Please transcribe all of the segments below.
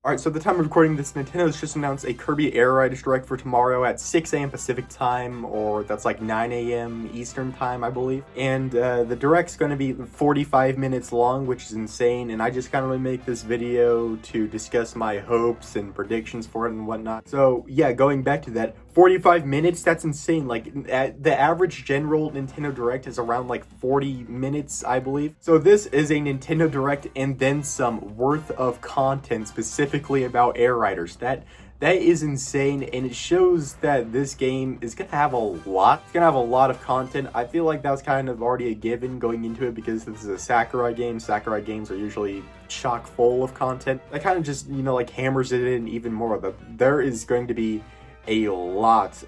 Alright, so at the time of recording this, Nintendo's just announced a Kirby Air Riders Direct for tomorrow at 6 a.m. Pacific time, or that's like 9 a.m. Eastern time, I believe. And the Direct's going to be 45 minutes long, which is insane, and I just kind of want to make this video to discuss my hopes and predictions for it and whatnot. So yeah, going back to that, 45 minutes, that's insane. Like, the average general Nintendo Direct is around like 40 minutes, I believe. So this is a Nintendo Direct and then some worth of content specifically about Air Riders. That is insane, and it shows that this game is gonna have a lot. It's gonna have a lot of content. I feel like that was kind of already a given going into it because this is a Sakurai game. Sakurai games are usually chock full of content. That kind of just, like hammers it in even more. That there is going to be a lot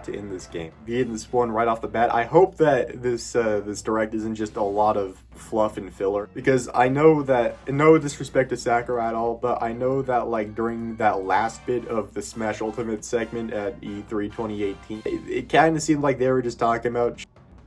in this game. Getting this one right off the bat. I hope that this Direct isn't just a lot of fluff and filler, because I know that, no disrespect to Sakurai at all, but I know that like during that last bit of the Smash Ultimate segment at E3 2018, it kind of seemed like they were just talking about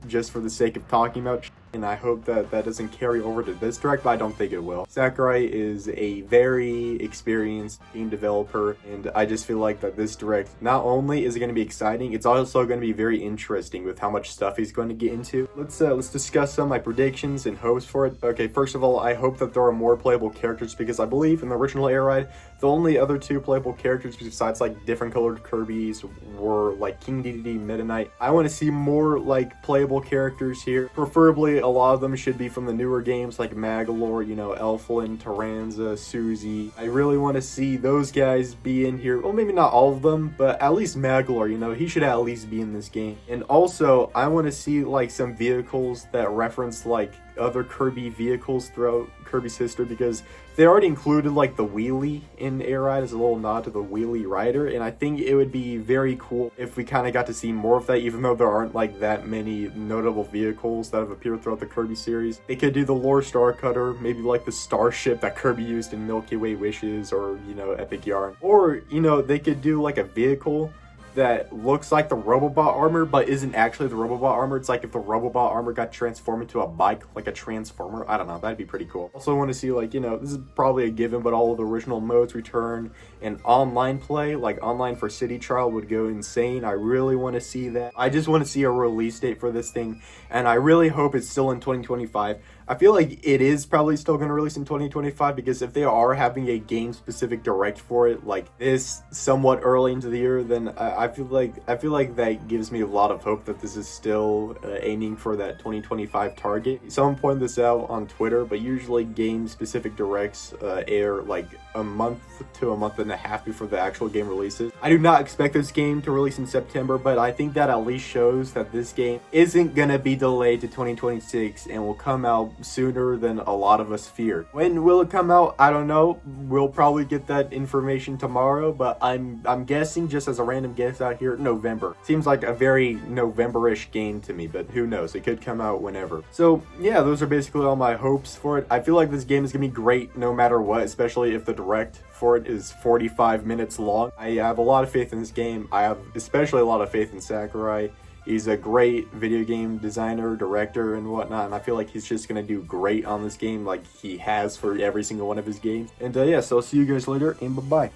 just for the sake of talking about and I hope that that doesn't carry over to this Direct, but I don't think it will. Sakurai is a very experienced game developer, and I just feel like that this Direct, not only is it going to be exciting, it's also going to be very interesting with how much stuff he's going to get into. Let's discuss some of my predictions and hopes for it. Okay, first of all, I hope that there are more playable characters, because I believe in the original Air Ride, the only other two playable characters besides like different colored Kirby's were like King Dedede, Meta Knight. I want to see more like playable characters here, preferably a lot of them should be from the newer games like Magolor, Elflin, Taranza, Susie. I really want to see those guys be in here. Well, maybe not all of them, but at least Magolor, he should at least be in this game. And also, I want to see like some vehicles that reference like other Kirby vehicles throughout Kirby's history, because they already included like the wheelie in Air Ride as a little nod to the wheelie rider, and I think it would be very cool if we kind of got to see more of that, even though there aren't like that many notable vehicles that have appeared throughout the Kirby series. They could do the Lore Star Cutter, maybe like the starship that Kirby used in Milky Way Wishes, or Epic Yarn, or they could do like a vehicle that looks like the Robobot armor but isn't actually the Robobot armor. It's like if the Robobot armor got transformed into a bike, like a transformer. I don't know, that'd be pretty cool. Also want to see like, this is probably a given, but all of the original modes return, and online play, like online for City Trial, would go insane. I really want to see that. I just want to see a release date for this thing, and I really hope it's still in 2025. I feel like it is probably still going to release in 2025, because if they are having a game-specific Direct for it like this somewhat early into the year, then I feel like that gives me a lot of hope that this is still aiming for that 2025 target. Someone pointed this out on Twitter, but usually game-specific Directs air like a month to a month and a half before the actual game releases. I do not expect this game to release in September, but I think that at least shows that this game isn't going to be delayed to 2026 and will come out sooner than a lot of us feared. When will it come out? I don't know. We'll probably get that information tomorrow, but I'm guessing, just as a random guess out here, November. Seems like a very November-ish game to me, but who knows? It could come out whenever. So yeah, those are basically all my hopes for it. I feel like this game is gonna be great no matter what, especially if the Direct for it is 45 minutes long. I have a lot of faith in this game. I have especially a lot of faith in Sakurai. He's a great video game designer, director, and whatnot, and I feel like he's just going to do great on this game like he has for every single one of his games. And yeah, so I'll see you guys later, and bye-bye.